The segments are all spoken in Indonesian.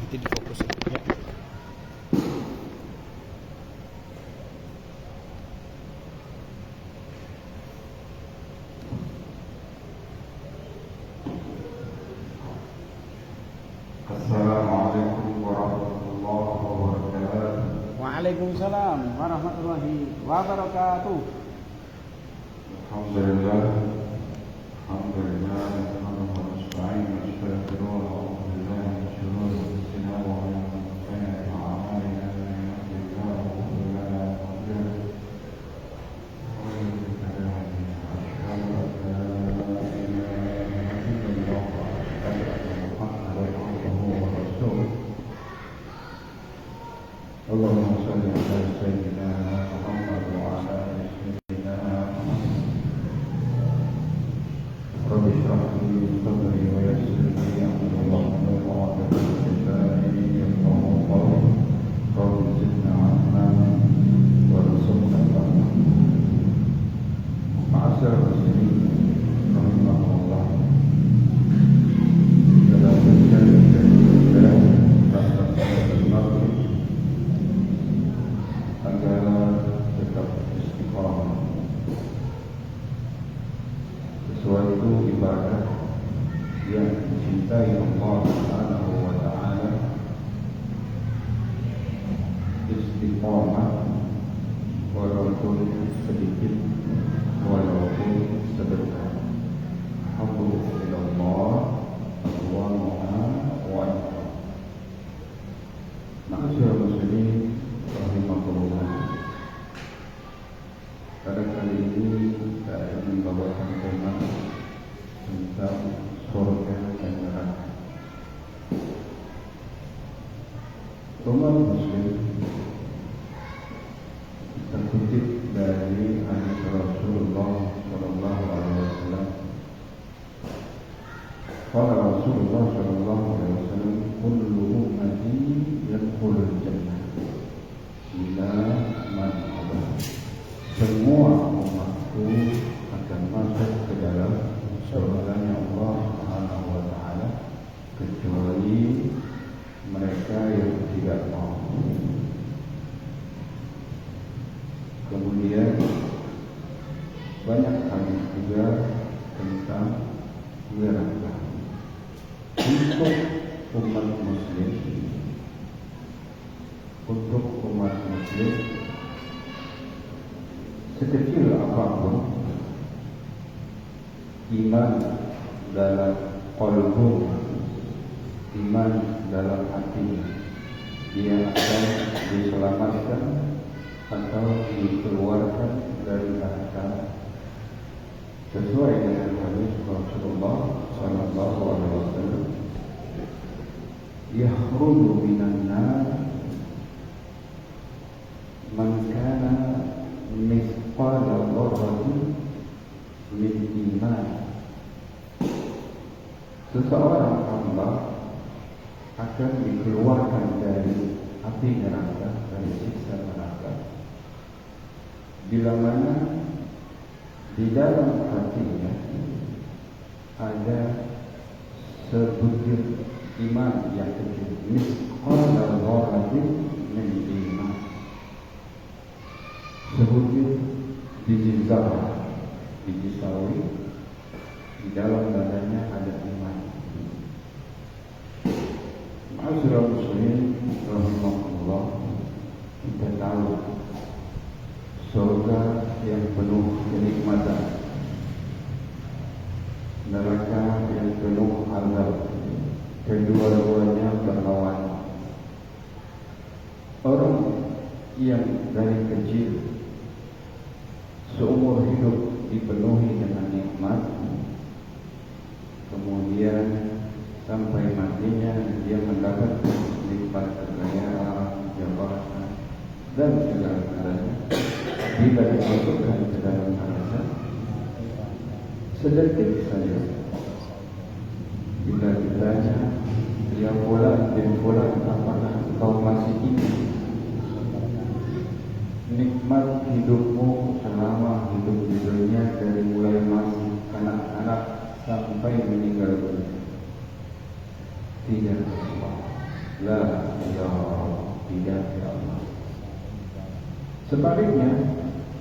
nanti difokus ya. Assalamualaikum warahmatullahi wabarakatuh. Waalaikumsalam warahmatullahi wabarakatuh. Alhamdulillah. Alhamdulillah. Allahumma shalli ala sayyidina Muhammad wa ala ali sayyidina Muhammad. Rabbi shrah li sadri wa yassir li amri wahlul 'uqdatam min lisani yafqahu qawli. Rabbi zidna 'ilman warzuqna fahma. Ma'asyiral muslimin rahimakumullah. Dalam kajian agar tetap istiqamah. Sesuatu ibadah yang dicintai Allah Subhanahu wa taala, istiqamah walaupun sedikit, walaupun sedekah. Alhamdulillah wa ta'ala. Ma'asyiral muslimin rahimahullah. Pada kali ini saya membawakan tema tentang surga dan neraka. Umat muslim terkutip dari hadis Rasulullah sallallahu alaihi wasallam. Qala Rasulullah sallallahu alaihi wasallam, kullu ummati yadkhulul jannah illa man aba. Semua umatku akan masuk ke dalam surganya Allah Subhanahu wa taala kecuali mereka yang tidak mau. Kemudian banyak hadis juga tentang neraka. Untuk umat muslim sekecil apapun iman dalam qalbu, iman dalam hati, dia akan diselamatkan atau dikeluarkan dari neraka sesuai dengan hadis Rasulullah sallallahu alaihi wasallam. Yakhruju minan nar man kana mithqala dzarratin min iman. Seseorang hamba akan dikeluarkan dari api neraka, dari siksa neraka, bila mana di dalam hatinya ada sebutir iman yang kecil, mithqala dzarratin min iman. Sebutir biji zarah, biji sawi, di dalam badannya ada iman. Ma'asyiral muslimin rahimahullah, kita tahu surga yang penuh kenikmatan, neraka yang penuh azab, kedua-duanya berlawanan. Orang yang dari kecil seumur hidup dipenuhi dengan nikmat, kemudian sampai matinya dia mendapatkan nikmat kekayaan, jabatan dan segala-galanya. Bila dimasukkan ke dalam neraka, sedikit saja bila ditanya, ya fulan bin fulan, apakah engkau masih ingat nikmat hidupmu selama hidup di dunia, dari mulai masih kanak-kanak sampai meninggal dunia? Tidak. La ya Rabb, tidak ya Allah. Sebaliknya,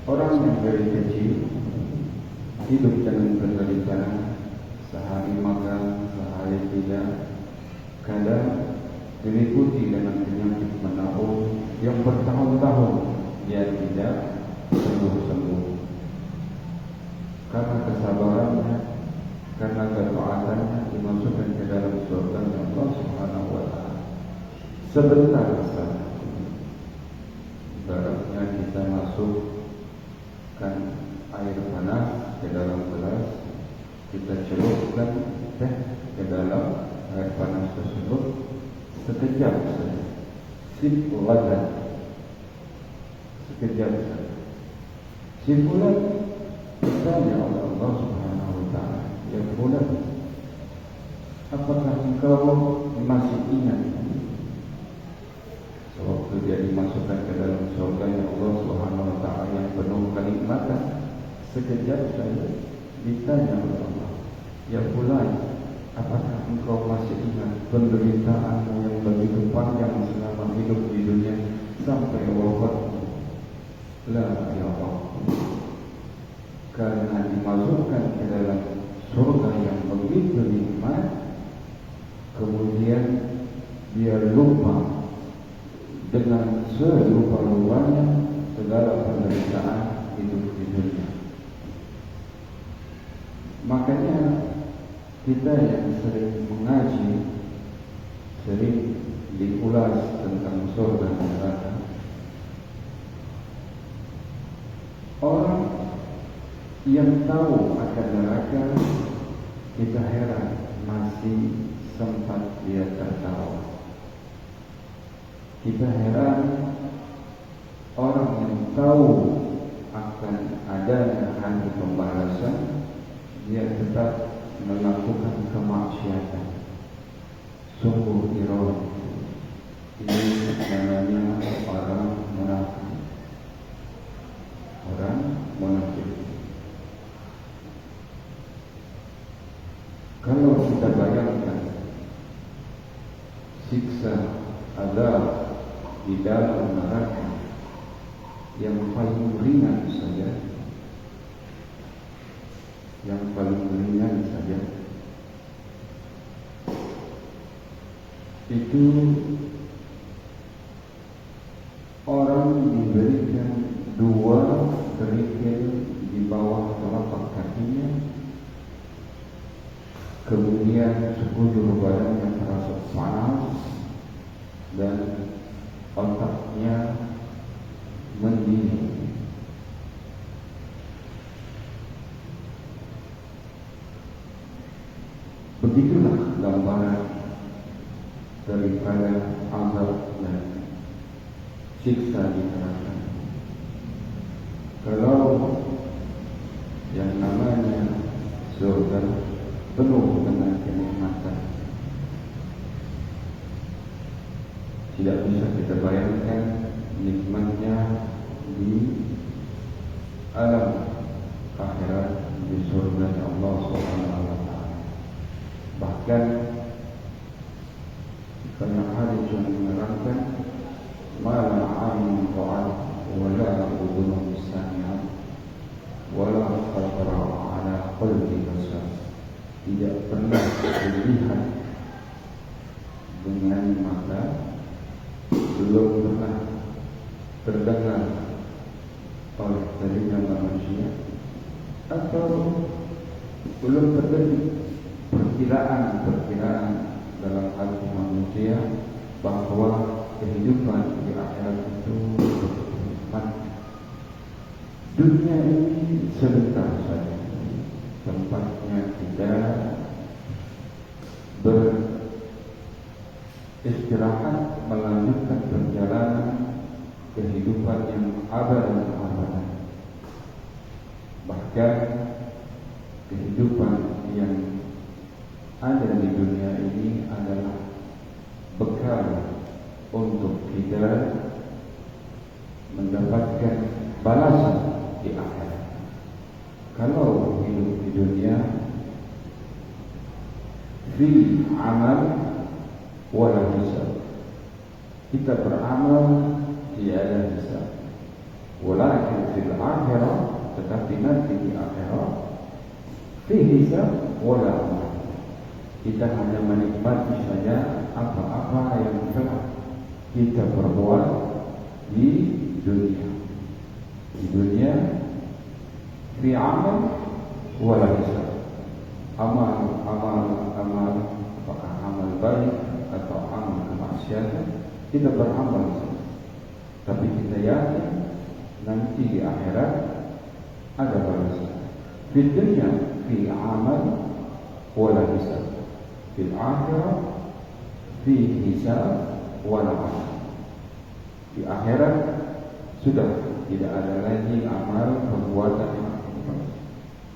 orang yang dari kecil hidup dengan penderitaan, sehari makan, sehari tidak, kadang diliputi dengan penyakit menaun yang bertahun-tahun dia tidak sembuh-sembuh. Karena kesabarannya, karena ketaatannya dimasukkan ke dalam surga Allah Subhanahu wa Ta'ala. Sebentar saja, ibaratnya kita masukkan air panas ke dalam gelas, kita celupkan teh ke dalam air panas tersebut, sekejap saja, simpulan, sekejap saja. Simpulan bertanya oleh Allah Subhanahu wa Ta'ala, ya fulan, apakah engkau masih ingat sewaktu dia dimasukkan ke dalam surga Allah Subhanahu wa Ta'ala yang penuh kenikmatan? Sekejap saja ditanya oleh Allah, ya fulan, apakah engkau masih ingat penderitaanmu yang begitu panjang selama hidup di dunia sampai wafatmu? La ya Allah. Karena dimasukkan ke dalam surga yang begitu nikmat, kemudian dia lupa dengan serupa-rupanya segala penderitaan hidup di dunia. Makanya kita yang sering mengaji, sering diulas tentang surga dan neraka, orang yang tahu akan neraka, kita heran masih sempat dia tertawa. Kita heran orang yang tahu akan adanya hari pembalasan, dia tetap melakukan kemaksiatan. Sungguh ironi. Ini namanya orang munafik. Orang munafik. Kalau kita bayangkan siksa azab di dalam neraka yang paling ringan saja, itu orang diberikan 2 kerikil di bawah telapak kakinya, kemudian sekujur badannya terasa panas dan otaknya mendidih. Begitulah gambaran daripada azab dan siksa di neraka. Kalau yang namanya surga penuh dengan kenikmatan, tidak bisa kita bayangkan nikmatnya di alam akhirat, di surga Allah Subhanahu wa Ta'ala. Bahkan banyak hadis yang menerangkan malam amin ra'at wala udhun sami'at wala khatara ala qalbi basar. Tidak pernah dilihat dengan mata, belum pernah terdengar oleh telinga manusia, atau belum terjadi perkiraan dalam hati manusia bahwa kehidupan di akhirat itu nikmat. Dunia ini sebentar saja, tempatnya kita beristirahat, melanjutkan perjalanan kehidupan yang abadan. Bahkan kehidupan yang ada di dunia ini adalah bekal untuk kita mendapatkan balasan di akhirat. Kalau hidup di dunia fi amal wala hisab, kita beramal tiada hisab. Walakin fil akhirah, tetapi nanti di akhirat fi hisab wala amal. Kita hanya menikmati saja apa-apa yang telah kita perbuat di dunia. Di dunia fi amal wala hisab. Amal, apakah amal baik atau amal kemaksiatan, kita beramal saja. Tapi kita yakin nanti di akhirat ada balasan. Di dunia fi amal wala hisab. Fil akhirat fi hisab wala amal. Di akhirat sudah tidak ada lagi amal perbuatan yang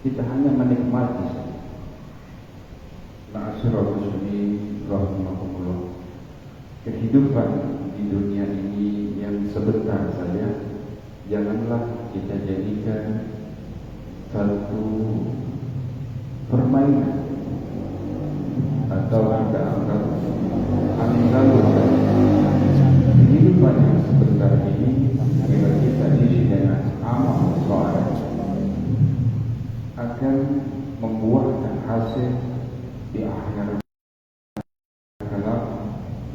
kita hanya menikmati saja. Ma'asyiral muslimin rahimakumullah. Kehidupan di dunia ini yang sebentar saja, janganlah kita jadikan satu permainan atau kita anggap angin lalu saja. Kehidupan yang sebentar ini, bila kita isi dengan amal saleh, akan membuahkan hasil di akhirat kelak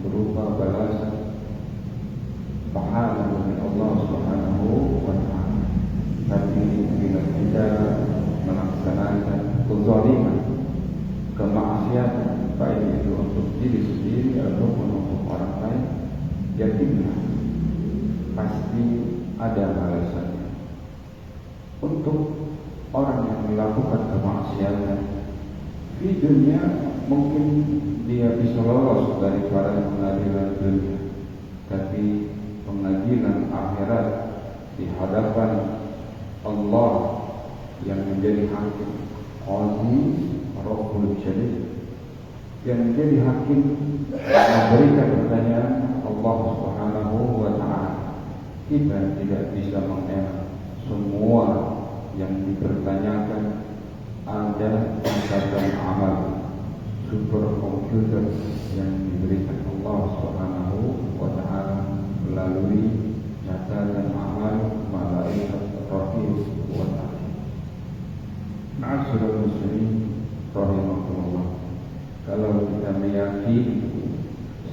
berupa balasan pahala dari Allah Subhanahu wa taala. Tapi bila kita melaksanakan kezaliman, kemaksiatan, baik itu untuk diri sendiri ataupun untuk orang lain, yakinlah pasti ada balasannya. Untuk orang yang melakukan kemaksiatan di dunia, mungkin dia bisa lolos daripada pengadilan dunia, tapi pengadilan akhirat di hadapan Allah yang menjadi hakim, Qadhi Rabbul Jalil, yang menjadi hakim yang memberikan pertanyaan Allah Subhanahu wa taala. Kita tidak bisa mengelak semua yang dipertanyakan. Ada catatan amal super komputer yang diberikan Allah Subhanahu wa taala melalui catatan amal malaikat rahim wa ta'ala. Ma'asyiral muslimin rahimakumullah. Kalau kita meyakini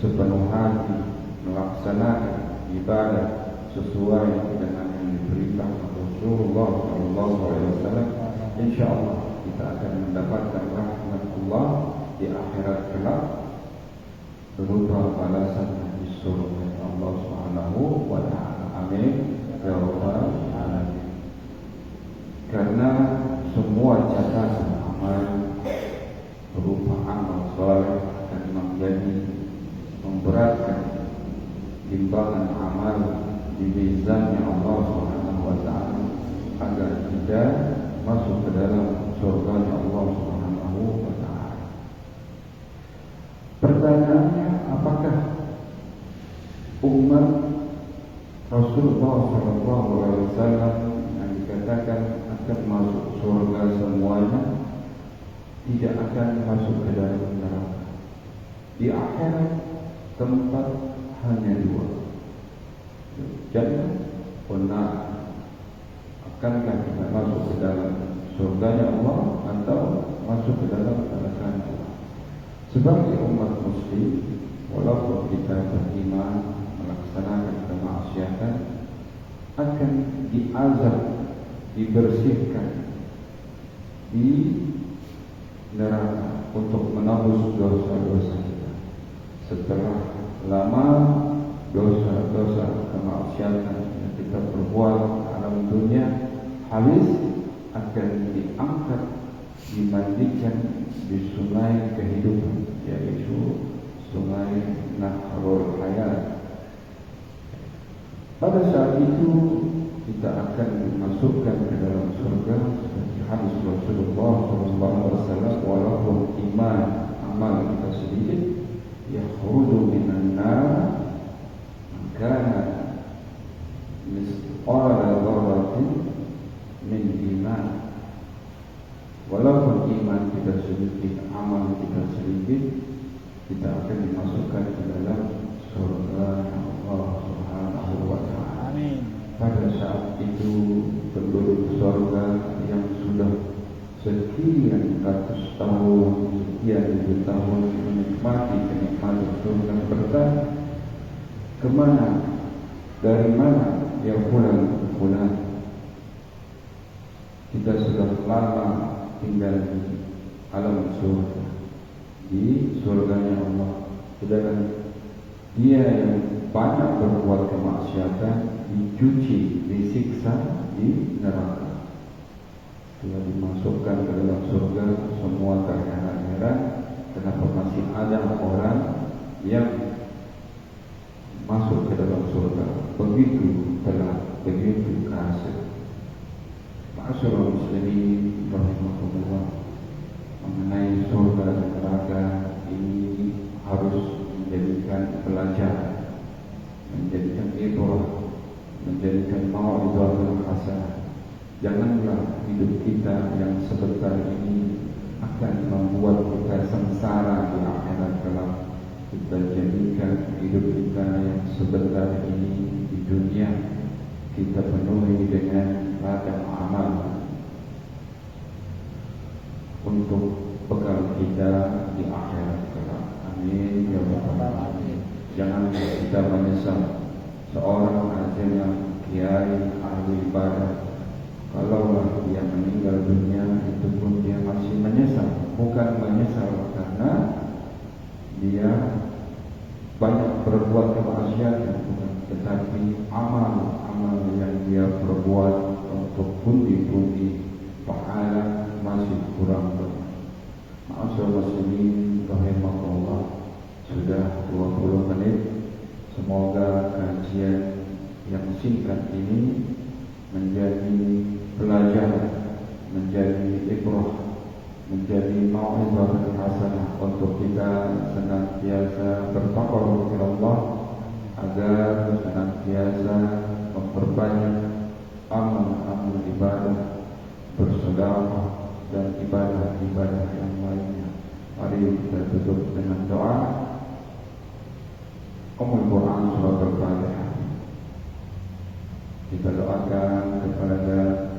sepenuh hati melaksanakan ibadah sesuai dengan yang diberitakan Rasulullah SAW, insyaallah kita akan mendapatkan rahmat Allah di akhirat kelak berupa balasan di surga Allah Subhanahu wa taala. Amin ya rabbal alamin. Karena semua catatan amal berupa amal saleh akan menjadi memberatkan timbangan amal di mizannya Allah Subhanahu wa taala agar tidak masuk ke dalam surga Allah Subhanahu wa taala. Pertanyaannya, apakah umat Rasulullah SAW yang dikatakan akan masuk surga semuanya tidak akan masuk ke dalam neraka? Di akhirat tempat hanya dua, jannah dan neraka. Akankah kita masuk ke dalam surganya Allah atau masuk ke dalam neraka Allah? Sebagai umat muslim, walaupun kita beriman melaksanakan kemaksiatan, akan diazab, dibersihkan di neraka untuk menebus dosa-dosa kita. Setelah lama dosa-dosa kemaksiatan yang kita perbuat dalam dunia habis, akan diangkat, dimandikan di sungai kehidupan, yaitu sungai Nahrul Hayat. Pada saat itu kita akan dimasukkan ke dalam surga seperti hadis Rasulullah SAW, walaupun iman amal kita sedikit, yakhruju minan nar kana misqala dzarratin min iman. Walaupun iman kita sedikit, amal kita sedikit, kita akan dimasukkan ke dalam surga pada saat itu penduduk surga yang sudah sekian ratus tahun, sekian ribu tahun menikmati kenikmatan surga bertanya, kemana, dari mana ya fulan? Kita sudah lama tinggal di alam surga, di surganya Allah. Sedangkan dia yang banyak berbuat kemaksiatan dicuci, disiksa di neraka. Dia dimasukkan ke dalam surga, semua terheran-heran kenapa masih ada orang yang masuk ke dalam surga begitu telat, begitu kasar. Ma'asyiral muslimin rahimahumullah, mengenai surga dan neraka ini harus menjadikan pelajaran, menjadikan ibrah, menjadikan mau'izatul hasanah. Janganlah hidup kita yang sebentar ini akan membuat kita sengsara di akhirat kelak. Kita jadikan hidup kita yang sebentar ini di dunia kita penuhi dengan ladang amal untuk bekal kita di akhirat kelak. Amin ya rabbal alamin. Jangan kita menyesal. Seorang ajarnya kiai ahli ibadah, kalaulah dia meninggal dunia itu pun dia masih menyesal. Bukan menyesal karena dia banyak berbuat kemaksiatan, tetapi amal-amal yang dia perbuat untuk pundi-pundi pahala masih kurang banyak. Ma'asyiral muslimin rahimakumullah, sudah 20 menit. Semoga kajian yang singkat ini menjadi pelajaran, menjadi ibrah, menjadi mau'izah hasanah untuk kita senantiasa bertaqarrub kepada Allah, agar senantiasa memperbanyak amal-amal ibadah, bersedekah dan ibadah-ibadah yang lainnya. Mari kita tutup dengan doa. Ummul Quran Surah Al-Fatihah. Kita doakan kepada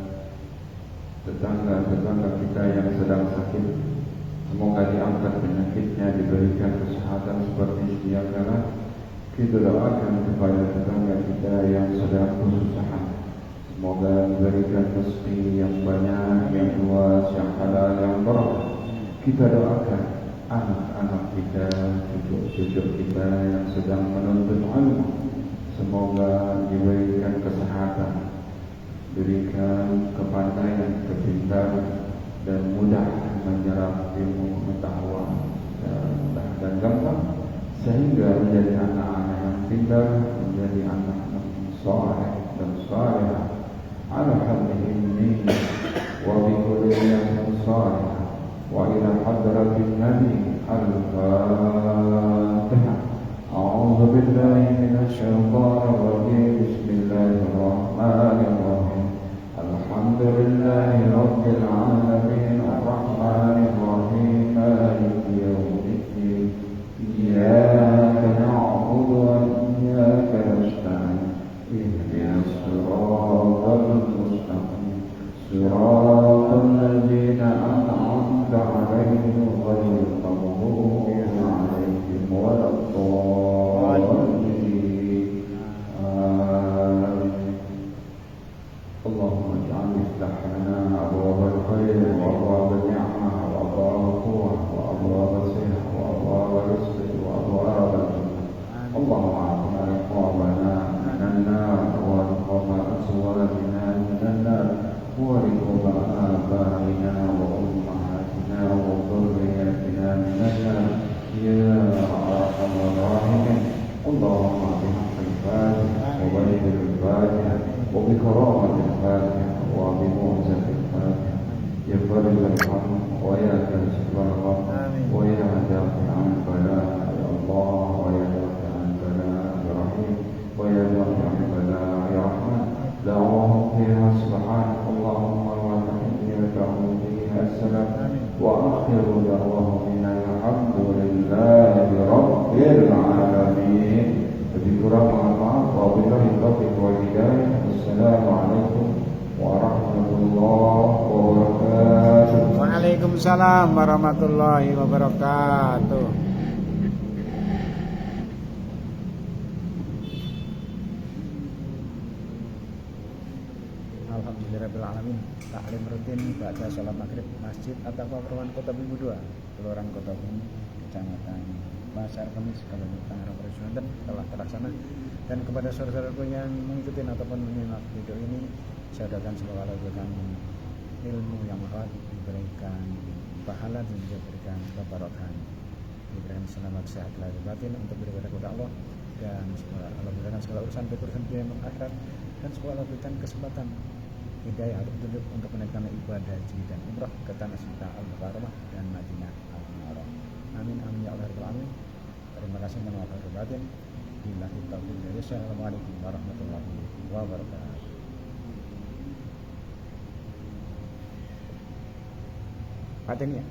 tetangga-tetangga kita yang sedang sakit, semoga diangkat penyakitnya, diberikan kesehatan seperti sedia kala. Kita doakan kepada tetangga kita yang sedang kesusahan, semoga diberikan rezeki yang banyak, yang luas, yang halal, yang barakah. Kita doakan anak-anak kita, cucu-cucu kita yang sedang menuntut ilmu, semoga diberikan kesehatan, berikan kepandaian, kepintaran, dan mudah menyerap ilmu pengetahuan dan gampang, sehingga menjadi anak-anak yang pintar, menjadi anak-anak yang saleh dan salehah ala hadhihi niyya wa bi kulli niyatin salihah wa ila hadratin nabi al-fatihah. A'udzu billahi minasy syaithanir rajim. Bismillahirrahmanirrahim. Alhamdulillahi rabbil alamin arrahmanir rahim maliki yaumiddin. Iyyaka na'budu wa iyyaka nasta'in. Ihdinas siratal mustaqim. Siratal ladzina an'amta 'alaihim ghairil maghdubi 'alaihim waladdallin. اللهم اجعل افتح لنا ابواب الخير وابواب النعمه وابواب القوه وابواب الصحه وابواب الرزق وابواب الجنه. اللهم اعطنا رقابنا من النار ورقاب ازواجنا من النار ورقاب ابائنا وامهاتنا وذرياتنا من النار يا ارحم الراحمين. اللهم بحق الفاتحه وبارك الفاتحه وبكرامة الفاتحة وبمعجزة الفاتحة يا فرج الهم ويا كاشف الغم ويا دافع عن البلاء يا الله، ويا دافع عن البلاء يا رحيم، ويا دافع عن البلاء يا رحمن. دعواهم فيها سبحانك اللهم وتحيتهم فيها السلام وآخر دعواهم فيها الحمد لله رب العالمين. Lebih kurang mohon maaf. Wabillahi taufiq wal hidayah. Wassalamu alaikum warahmatullahi wabarakatuh. Waalaikumsalam warahmatullahi wabarakatuh. Alhamdulillahirrahmanirrahim. Taklim rutin baca sholat maghrib Masjid At-Taqwa Kota Bumi 2, Kelurahan Kota Bumi, Kecamatan Pasar Kemis, Kabupaten Tangerang, Banten telah terlaksana. Dan kepada saudara-saudaraku yang mengikuti ataupun menyimak video ini, saya doakan semoga Allah berikan ilmu yang manfaat, diberikan pahala dan juga diberikan keberkahan, diberikan selamat sehat lahir batin untuk beribadah kepada Allah, dan semoga Allah berikan segala urusan baik urusan dunia dan akhirat, dan semoga Allah berikan kesempatan hidayah atau petunjuk untuk menaikkan ibadah haji dan umrah ke tanah suci Al-Mukarramah dan Madinah Al-Munawwarah. Amin amin ya Allah rabbal alamin. Terima kasih mohon maaf lahir batin. Billahi taufiq wal hidayah. Assalamualaikum warahmatullahi wabarakatuh. Paten ya.